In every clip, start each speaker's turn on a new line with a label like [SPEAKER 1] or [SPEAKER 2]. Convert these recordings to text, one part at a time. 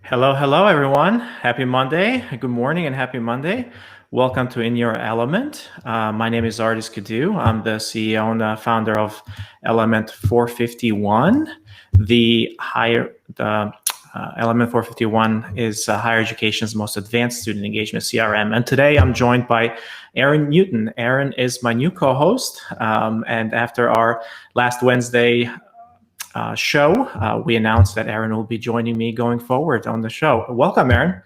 [SPEAKER 1] Hello, hello, everyone. Happy Monday. Good morning and happy Monday. Welcome to In Your Element. My name is Ardis Kadiu. I'm the CEO and founder of Element451. Element451 is higher education's most advanced student engagement CRM. And today I'm joined by Erin Newton. Erin is my new co-host. And after our last Wednesday show, we announced that Erin will be joining me going forward on the show. Welcome, Erin.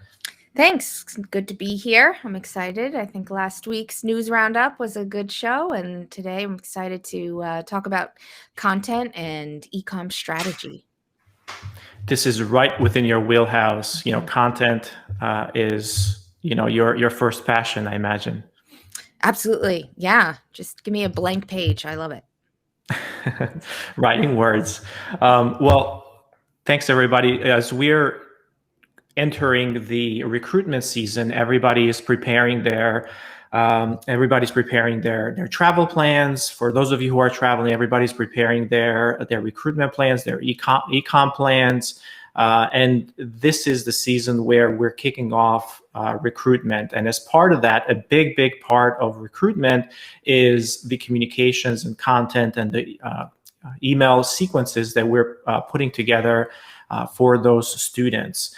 [SPEAKER 2] Thanks. Good to be here. I'm excited. I think last week's news roundup was a good show, and today I'm excited to talk about content and Ecomm strategy.
[SPEAKER 1] This is right within your wheelhouse. You know, content is, your first passion, I imagine.
[SPEAKER 2] Absolutely. Yeah. Just give me a blank page. I love it.
[SPEAKER 1] Writing words. Well, thanks everybody. As we're entering the recruitment season, everybody's preparing their travel plans. For those of you who are traveling, everybody's preparing their recruitment plans, their ecom plans. And this is the season where we're kicking off recruitment. And as part of that, a big part of recruitment is the communications and content and the email sequences that we're putting together for those students.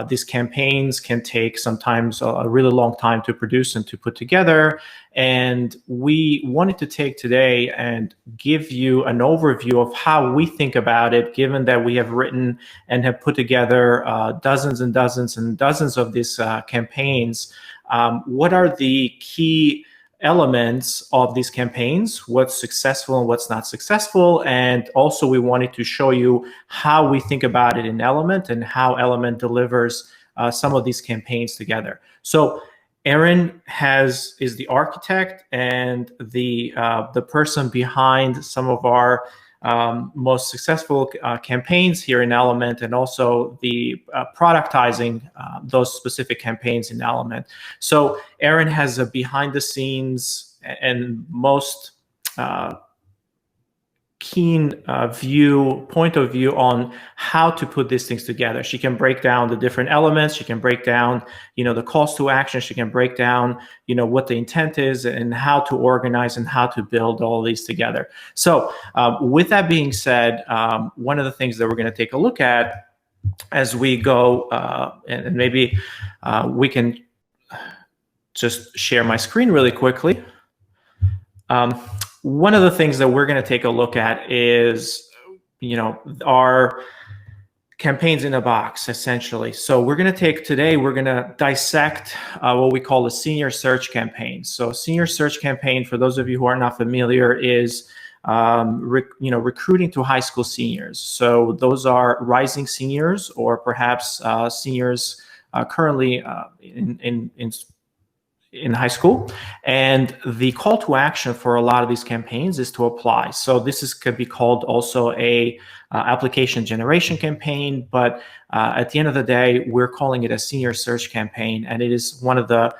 [SPEAKER 1] These campaigns can take sometimes a really long time to produce and to put together. And we wanted to take today and give you an overview of how we think about it, given that we have written and have put together dozens and dozens and dozens of these campaigns. What are the key elements of these campaigns, what's successful and what's not successful? And also we wanted to show you how we think about it in Element and how Element delivers some of these campaigns together. So Erin is the architect and the person behind some of our most successful campaigns here in Element, and also the productizing those specific campaigns in Element. So Erin has a behind the scenes and most keen point of view on how to put these things together. She can break down the different elements. She can break down, the calls to action. She can break down, what the intent is and how to organize and how to build all these together. So with that being said, one of the things that we're going to take a look at as we go, and maybe we can just share my screen really quickly. One of the things that we're going to take a look at is, our campaigns in a box, essentially. So we're going to dissect what we call a senior search campaign. So senior search campaign, for those of you who are not familiar, is recruiting to high school seniors. So those are rising seniors or perhaps seniors currently in high school. And the call to action for a lot of these campaigns is to apply. So this could be called also a application generation campaign, but at the end of the day, we're calling it a senior search campaign, and it is one of the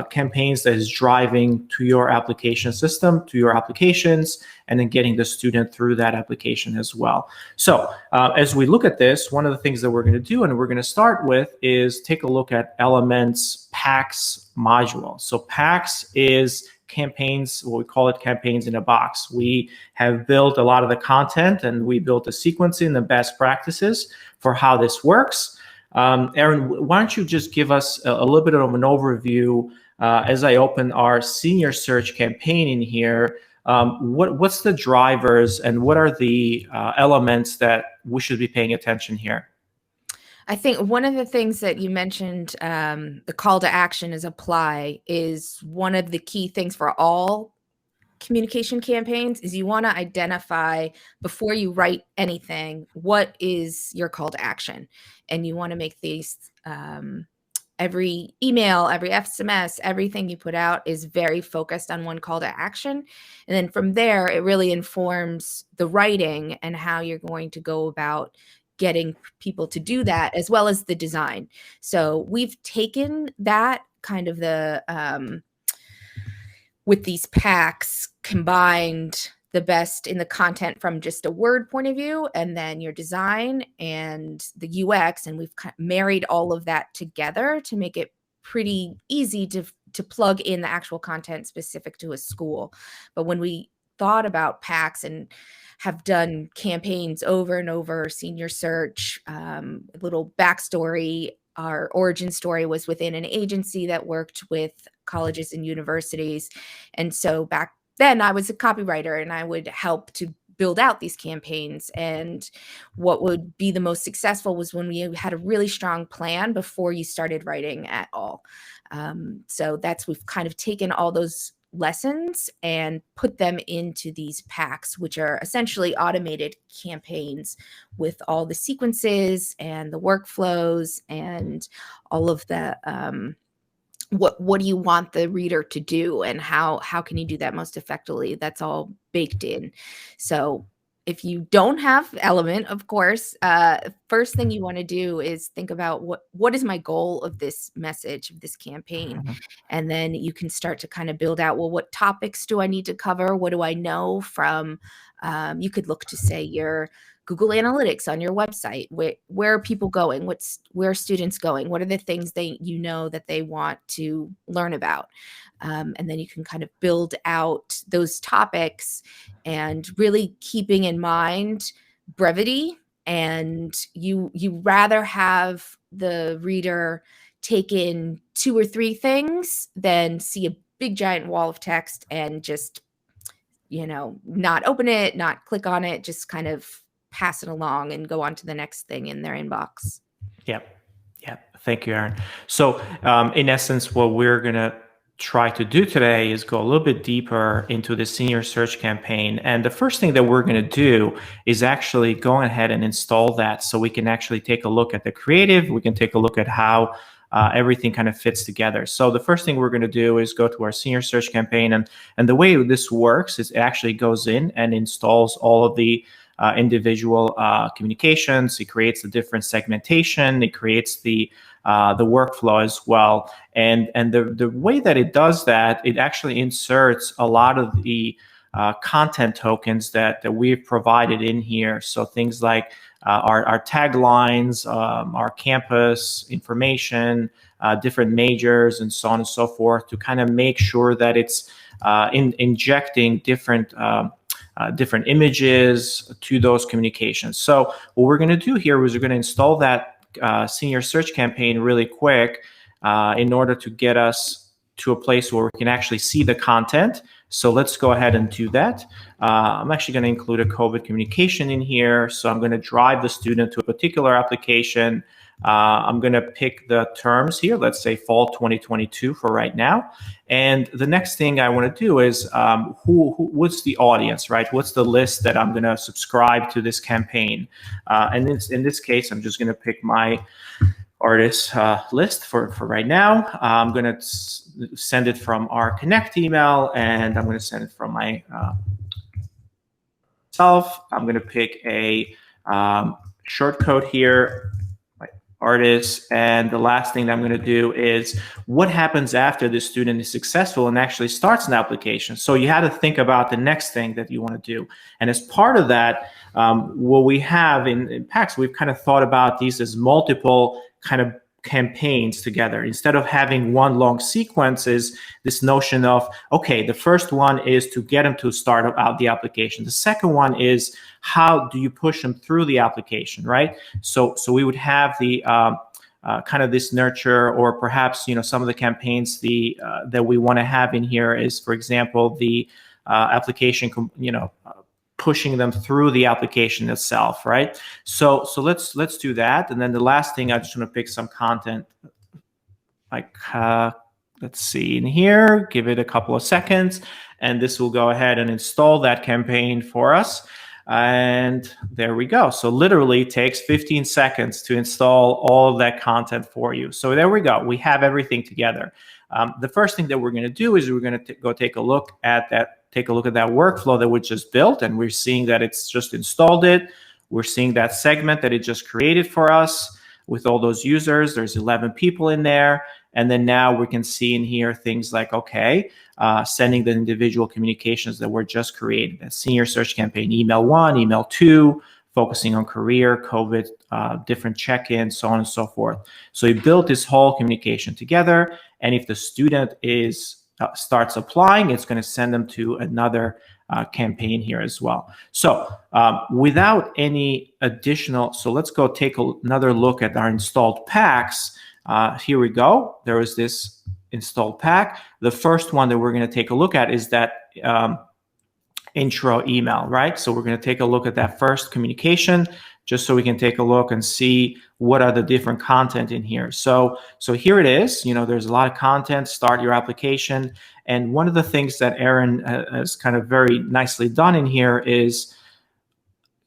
[SPEAKER 1] campaigns that is driving to your application system, to your applications, and then getting the student through that application as well. So as we look at this, one of the things that we're going to do and we're going to start with is take a look at Element's PACS module. So PACS is campaigns, what we call it, campaigns in a box. We have built a lot of the content and we built a sequencing, the best practices for how this works. Erin, why don't you just give us a little bit of an overview as I open our senior search campaign in here. What's the drivers and what are the elements that we should be paying attention here?
[SPEAKER 2] I think one of the things that you mentioned, the call to action is apply, is one of the key things for all communication campaigns. Is you want to identify before you write anything, what is your call to action? And you want to make these, every email, every SMS, everything you put out is very focused on one call to action. And then from there, it really informs the writing and how you're going to go about getting people to do that, as well as the design. So we've taken that kind of the with these packs combined the best in the content from just a word point of view, and then your design and the UX, and we've married all of that together to make it pretty easy to plug in the actual content specific to a school. But when we thought about packs and have done campaigns over and over, Senior Search, a little backstory, our origin story was within an agency that worked with colleges and universities. And so back then I was a copywriter and I would help to build out these campaigns. And what would be the most successful was when we had a really strong plan before you started writing at all. So we've kind of taken all those lessons and put them into these packs, which are essentially automated campaigns with all the sequences and the workflows and all of the what do you want the reader to do, and how can you do that most effectively? That's all baked in. So if you don't have Element, of course, first thing you want to do is think about what is my goal of this message, of this campaign.
[SPEAKER 1] Mm-hmm.
[SPEAKER 2] And then you can start to kind of build out, well, what topics do I need to cover? What do I know from, you could look to say your Google Analytics on your website. Where are people going? Where are students going? What are the things that they want to learn about? And then you can kind of build out those topics and really keeping in mind brevity. And you rather have the reader take in 2 or 3 things than see a big giant wall of text and just, not open it, not click on it, just kind of pass it along and go on to the next thing in their inbox.
[SPEAKER 1] Yep. Thank you, Erin. So in essence, what we're going to try to do today is go a little bit deeper into the Senior Search campaign. And the first thing that we're going to do is actually go ahead and install that so we can actually take a look at the creative. We can take a look at how everything kind of fits together. So the first thing we're going to do is go to our Senior Search campaign. And the way this works is it actually goes in and installs all of the individual communications. It creates the different segmentation. It creates the workflow as well. And the way that it does that, it actually inserts a lot of the content tokens that we've provided in here. So things like our taglines, our campus information, different majors, and so on and so forth, to kind of make sure that it's injecting different images to those communications. So what we're going to do here is we're going to install that Senior Search campaign really quick in order to get us to a place where we can actually see the content. So let's go ahead and do that. I'm actually going to include a COVID communication in here. So I'm going to drive the student to a particular application. I'm going to pick the terms here. Let's say fall 2022 for right now. And the next thing I want to do is what's the audience, right? What's the list that I'm going to subscribe to this campaign? And in this case, I'm just going to pick my Ardis list for right now. I'm going to send it from our Connect email, and I'm going to send it from my self. I'm going to pick a short code here, Ardis, and the last thing that I'm going to do is what happens after the student is successful and actually starts an application. So you had to think about the next thing that you want to do. And as part of that, what we have in packs, we've kind of thought about these as multiple kind of campaigns together. Instead of having one long sequence, is this notion of, okay, the first one is to get them to start out the application. The second one is how do you push them through the application, right? So we would have the kind of this nurture, or perhaps, some of the campaigns that we want to have in here is, for example, the application, pushing them through the application itself, right? So let's do that. And then the last thing, I just want to pick some content, like let's see in here, give it a couple of seconds, and this will go ahead and install that campaign for us. And there we go. So literally it takes 15 seconds to install all of that content for you. So there we go. We have everything together. The first thing that we're going to do is we're going to go take a look at that workflow that we just built, and we're seeing that it's just installed it. We're seeing that segment that it just created for us with all those users. There's 11 people in there. And then now we can see in here things like, okay, sending the individual communications that were just created. A senior search campaign, email 1, email 2, focusing on career, COVID, different check-ins, so on and so forth. So you build this whole communication together. And if the student starts applying, it's going to send them to another campaign here as well. So without any additional, so let's go take another look at our installed packs. Here we go. There is this installed pack. The first one that we're going to take a look at is that intro email, right? So we're going to take a look at that first communication, just so we can take a look and see what are the different content in here. So here it is. There's a lot of content. Start your application. And one of the things that Erin has kind of very nicely done in here is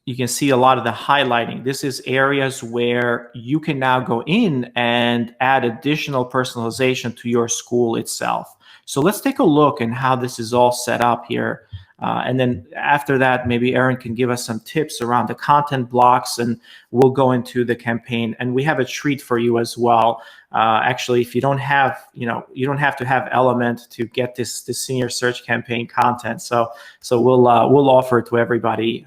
[SPEAKER 1] you can see a lot of the highlighting. This is areas where you can now go in and add additional personalization to your school itself. So let's take a look at how this is all set up here. And then after that, maybe Erin can give us some tips around the content blocks, and we'll go into the campaign. And we have a treat for you as well. Actually, if you don't have, you don't have to have Element to get this senior search campaign content. So we'll offer it to everybody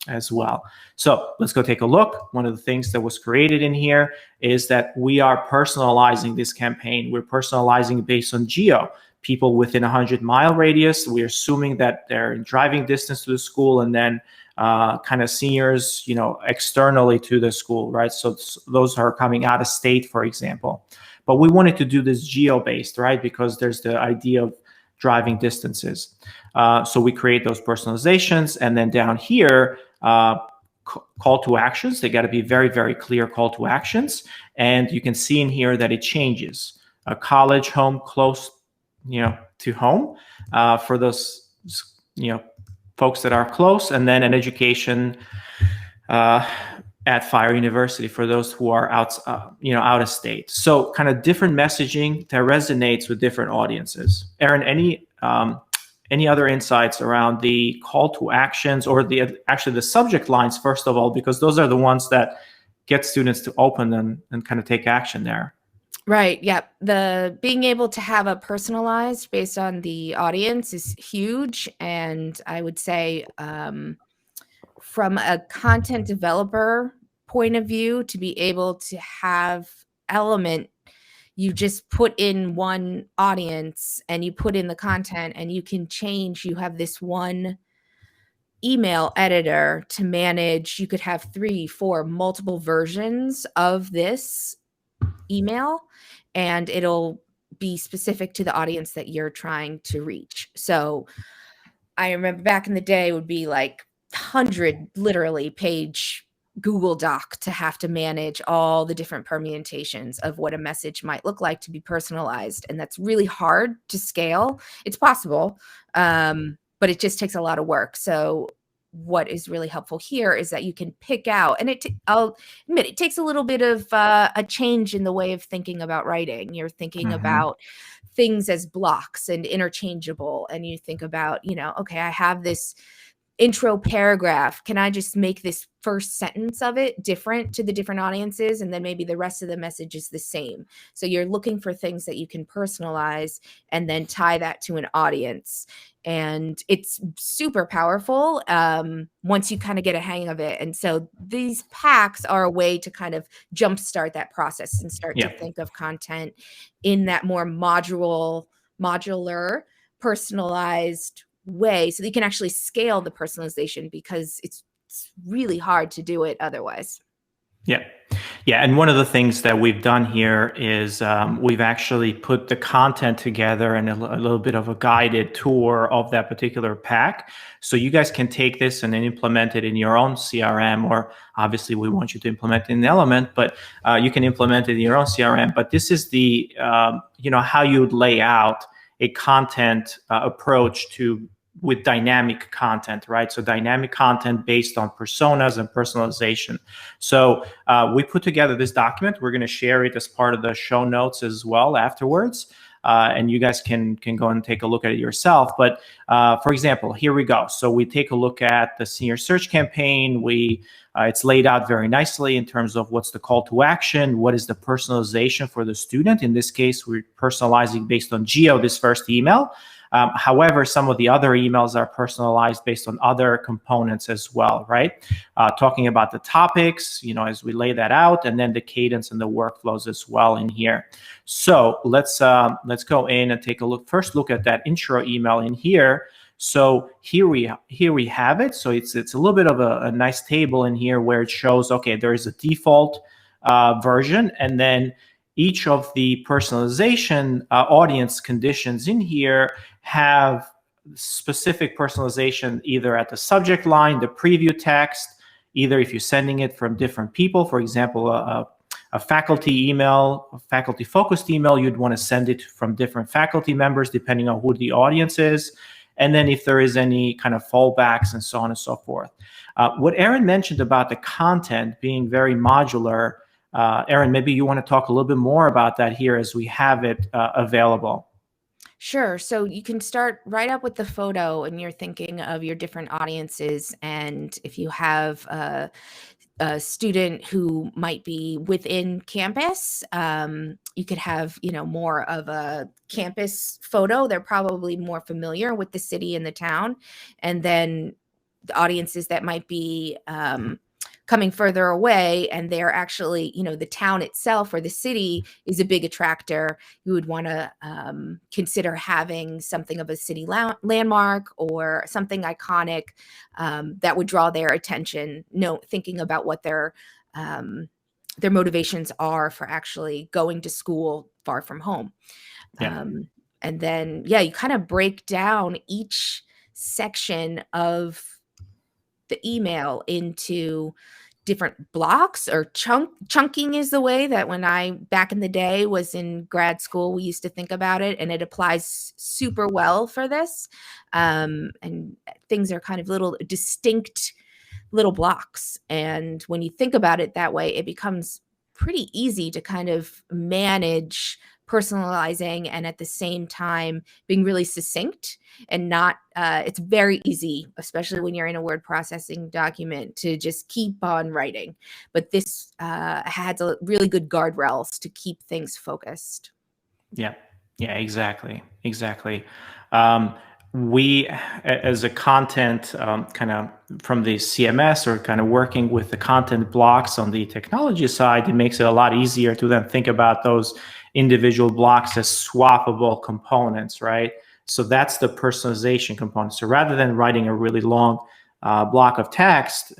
[SPEAKER 1] as well. So let's go take a look. One of the things that was created in here is that we are personalizing this campaign. We're personalizing based on geo. People within 100-mile radius. We're assuming that they're in driving distance to the school, and then kind of seniors, externally to the school, right? So those are coming out of state, for example. But we wanted to do this geo-based, right? Because there's the idea of driving distances. So we create those personalizations, and then down here, call to actions. They got to be very, very clear call to actions. And you can see in here that it changes. A college, home, close, to home, for those, folks that are close, and then an education at Fire University for those who are out of state. So kind of different messaging that resonates with different audiences. Erin, any other insights around the call to actions, or actually the subject lines, first of all, because those are the ones that get students to open them and kind of take action there.
[SPEAKER 2] Right. Yeah. The being able to have a personalized based on the audience is huge. And I would say from a content developer point of view, to be able to have Element, you just put in one audience and you put in the content, and you can change. You have this one email editor to manage. You could have 3, 4 multiple versions of this email, and it'll be specific to the audience that you're trying to reach. So I remember back in the day, it would be like 100 literally page Google Doc to have to manage all the different permutations of what a message might look like to be personalized. And that's really hard to scale. It's possible, but it just takes a lot of work. So what is really helpful here is that you can pick out, and I'll admit it takes a little bit of a change in the way of thinking about writing. You're thinking about things as blocks and interchangeable, and you think about, okay, I have this intro paragraph. Can I just make this first sentence of it different to the different audiences? And then maybe the rest of the message is the same. So you're looking for things that you can personalize and then tie that to an audience. And it's super powerful once you kind of get a hang of it. And so these packs are a way to kind of jumpstart that process and start to think of content in that more modular, personalized way, so that you can actually scale the personalization, because it's really hard to do it otherwise. Yeah. And one of the things that we've done here is we've actually put the content together and a little bit of a guided tour of that particular pack. So you guys can take this and then implement it in your own CRM, or obviously we want you to implement it in Element, but you can implement it in your own CRM. But this is the, how you would lay out a content approach with dynamic content, right? So dynamic content based on personas and personalization. So we put together this document. We're going to share it as part of the show notes as well afterwards.
[SPEAKER 1] and you guys can go and take a look at it yourself. But for example, here we go. So we take a look at the senior search campaign. It's laid out very nicely in terms of what's the call to action, what is the personalization for the student. In this case, we're personalizing based on geo, this first email. However, some of the other emails are personalized based on other components as well, right? Talking about the topics, as we lay that out, and then the cadence and the workflows as well in here. So let's go in and take a look. First, look at that intro email in here. So here we have it. So it's a little bit of a nice table in here where it shows, okay, there is a default version, and then each of the personalization audience conditions in here have specific personalization either at the subject line, the preview text, either if you're sending it from different people, for example, a faculty email, a faculty focused email, you'd want to send it from different faculty members depending on who the audience is. And then if there is any kind of fallbacks and so on and so forth. What Erin mentioned about the content being very modular, Erin, maybe you want to talk a little bit more about that here as we have it available.
[SPEAKER 2] Sure. So you can start right up with the photo and you're thinking of your different audiences. And if you have a student who might be within campus, you could have, more of a campus photo. They're probably more familiar with the city and the town. And then the audiences that might be coming further away, and they're actually, the town itself or the city is a big attractor. You would want to consider having something of a city landmark or something iconic that would draw their attention. Thinking about what their motivations are for actually going to school far from home. Yeah. And then, you kind of break down each section of the email into different blocks, or chunking is the way that when I back in the day was in grad school, we used to think about it, and it applies super well for this. And things are kind of little distinct little blocks. And when you think about it that way, it becomes pretty easy to kind of manage personalizing and at the same time being really succinct and not, it's very easy, especially when you're in a word processing document, to just keep on writing. But this has a really good guardrails to keep things focused.
[SPEAKER 1] Yeah, exactly. We, as a content kind of from the CMS, or kind of working with the content blocks on the technology side, it makes it a lot easier to then think about those individual blocks as swappable components, right? So that's the personalization component. So rather than writing a really long block of text,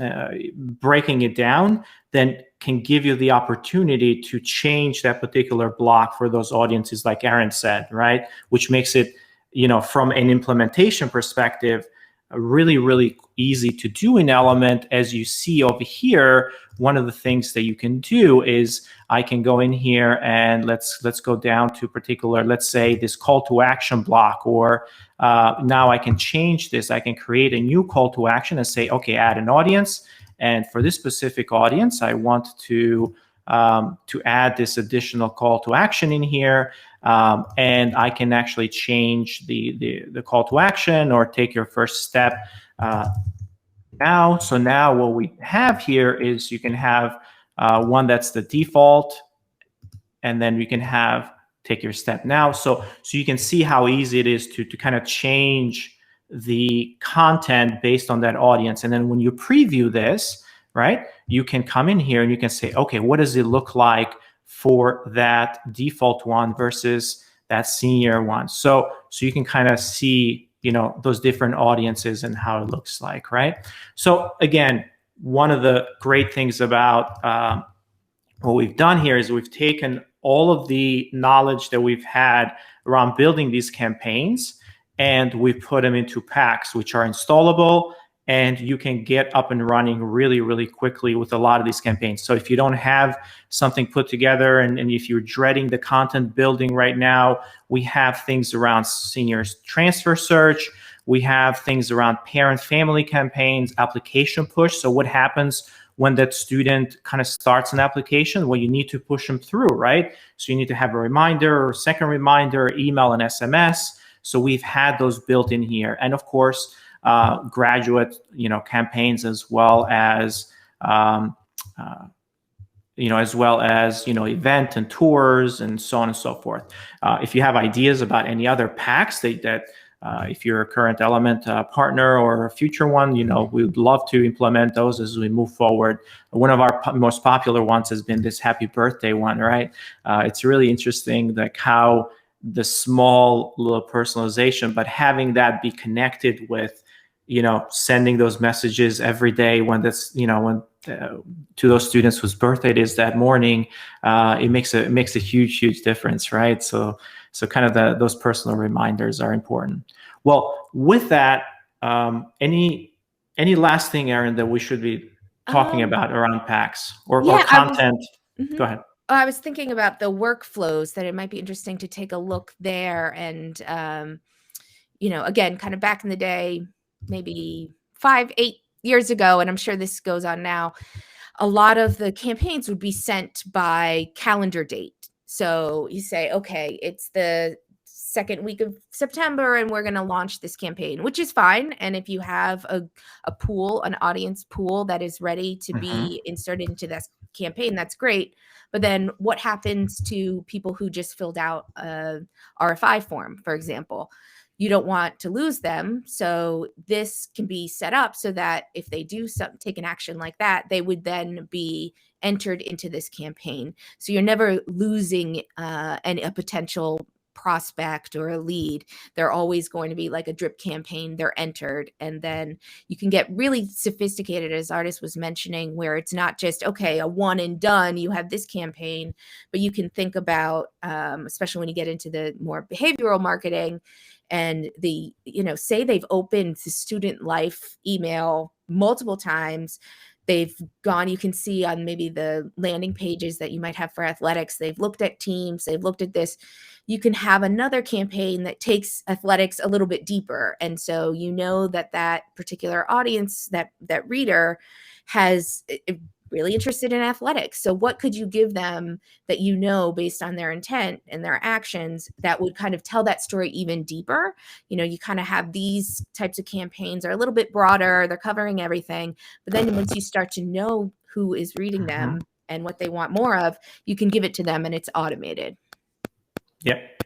[SPEAKER 1] breaking it down then can give you the opportunity to change that particular block for those audiences, like Erin said, right? Which makes it, from an implementation perspective, really, really easy to do in Element. As you see over here, one of the things that you can do is I can go in here and let's go down to particular, let's say this call to action block, or now I can change this. I can create a new call to action and say, okay, add an audience. And for this specific audience, I want to add this additional call to action in here. And I can actually change the call to action, or take your first step now. So now what we have here is you can have one that's the default, and then we can have take your step now. So you can see how easy it is to kind of change the content based on that audience. And then when you preview this, right, you can come in here and you can say, okay, what does it look like for that default one versus that senior one? So you can kind of see, those different audiences and how it looks like, right? So again, one of the great things about what we've done here is we've taken all of the knowledge that we've had around building these campaigns, and we've put them into packs, which are installable, and you can get up and running really, really quickly with a lot of these campaigns. So if you don't have something put together, and if you're dreading the content building right now, we have things around seniors transfer search. We have things around parent family campaigns, application push. So what happens when that student kind of starts an application, well, you need to push them through, right? So you need to have a reminder, second reminder, email and SMS. So we've had those built in here. And of course, graduate, campaigns, as well as, event and tours and so on and so forth. If you have ideas about any other packs that if you're a current Element partner or a future one, we would love to implement those as we move forward. One of our most popular ones has been this happy birthday one, right? It's really interesting, like how the small little personalization, but having that be connected with, sending those messages every day when that's, to those students whose birthday it is that morning, it makes a huge difference, right? So kind of those personal reminders are important. Well, with that, any last thing, Erin, that we should be talking about around packs or content? Go ahead.
[SPEAKER 2] I was thinking about the workflows, that it might be interesting to take a look there. And, again, kind of back in the day, maybe 5-8 years ago, and I'm sure this goes on now, a lot of the campaigns would be sent by calendar date. So you say, okay, it's the second week of September and we're going to launch this campaign, which is fine. And if you have a pool, an audience pool that is ready to be inserted into this campaign, that's great. But then what happens to people who just filled out a RFI form, for example? You don't want to lose them. So this can be set up so that if they do take an action like that, they would then be entered into this campaign. So you're never losing a potential prospect or a lead. They're always going to be like a drip campaign. They're entered, and then you can get really sophisticated, as Ardis was mentioning, where it's not just, okay, a one and done, you have this campaign, but you can think about, especially when you get into the more behavioral marketing, and say they've opened the student life email multiple times. They've gone, you can see on maybe the landing pages that you might have for athletics, they've looked at teams, they've looked at this. You can have another campaign that takes athletics a little bit deeper. And so that particular audience, that reader has really interested in athletics. So what could you give them that, based on their intent and their actions, that would kind of tell that story even deeper? You kind of have these types of campaigns are a little bit broader. They're covering everything. But then once you start to know who is reading them and what they want more of, you can give it to them and it's automated.
[SPEAKER 1] Yep.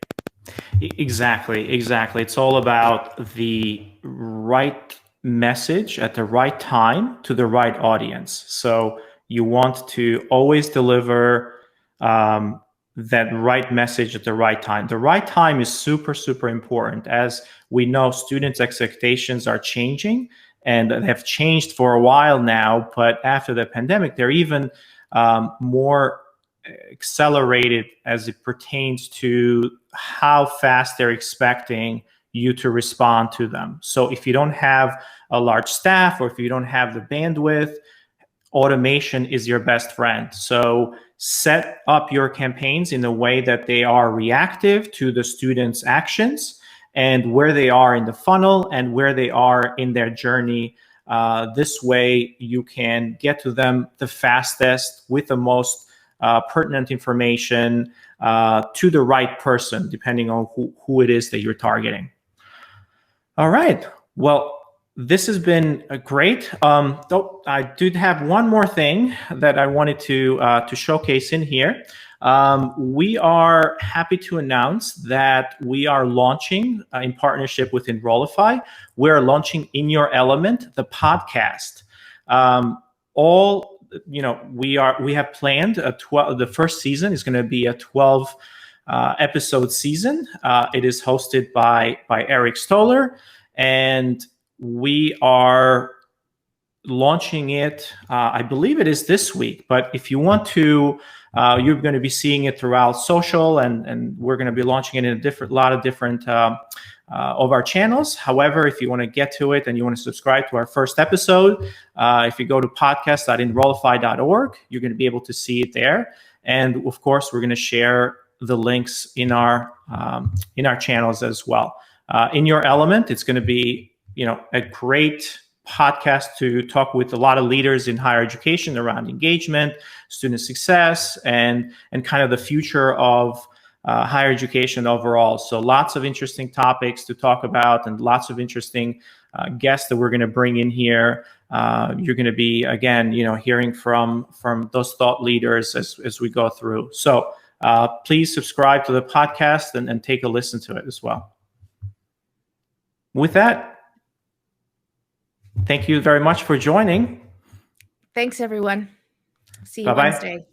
[SPEAKER 1] Exactly. It's all about the right message at the right time to the right audience. So you want to always deliver that right message at the right time. The right time is super important. As we know, students' expectations are changing, and they have changed for a while now, but after the pandemic, they're even more accelerated as it pertains to how fast they're expecting you to respond to them. So if you don't have a large staff, or if you don't have the bandwidth, automation is your best friend. So set up your campaigns in a way that they are reactive to the students' actions and where they are in the funnel and where they are in their journey. This way you can get to them the fastest with the most pertinent information to the right person, depending on who it is that you're targeting. All right. Well, this has been great. Though I did have one more thing that I wanted to showcase in here. We are happy to announce that we are launching in partnership with Enrollify. We're launching In Your Element, the podcast. We have planned the first season is going to be a 12 episode season. It is hosted by Eric Stoller, and we are launching it. I believe it is this week, but if you want to, you're going to be seeing it throughout social, and we're going to be launching it in a lot of different of our channels. However, if you want to get to it and you want to subscribe to our first episode, if you go to podcast.enrollify.org, you're going to be able to see it there. And of course, we're going to share the links in our channels as well. In Your Element, it's going to be a great podcast to talk with a lot of leaders in higher education around engagement, student success, and kind of the future of higher education overall. So lots of interesting topics to talk about, and lots of interesting guests that we're going to bring in here. You're going to be, again, hearing from those thought leaders as we go through. So please subscribe to the podcast and take a listen to it as well. With that, thank you very much for joining.
[SPEAKER 2] Thanks, everyone. See you
[SPEAKER 1] Bye-bye.
[SPEAKER 2] Wednesday.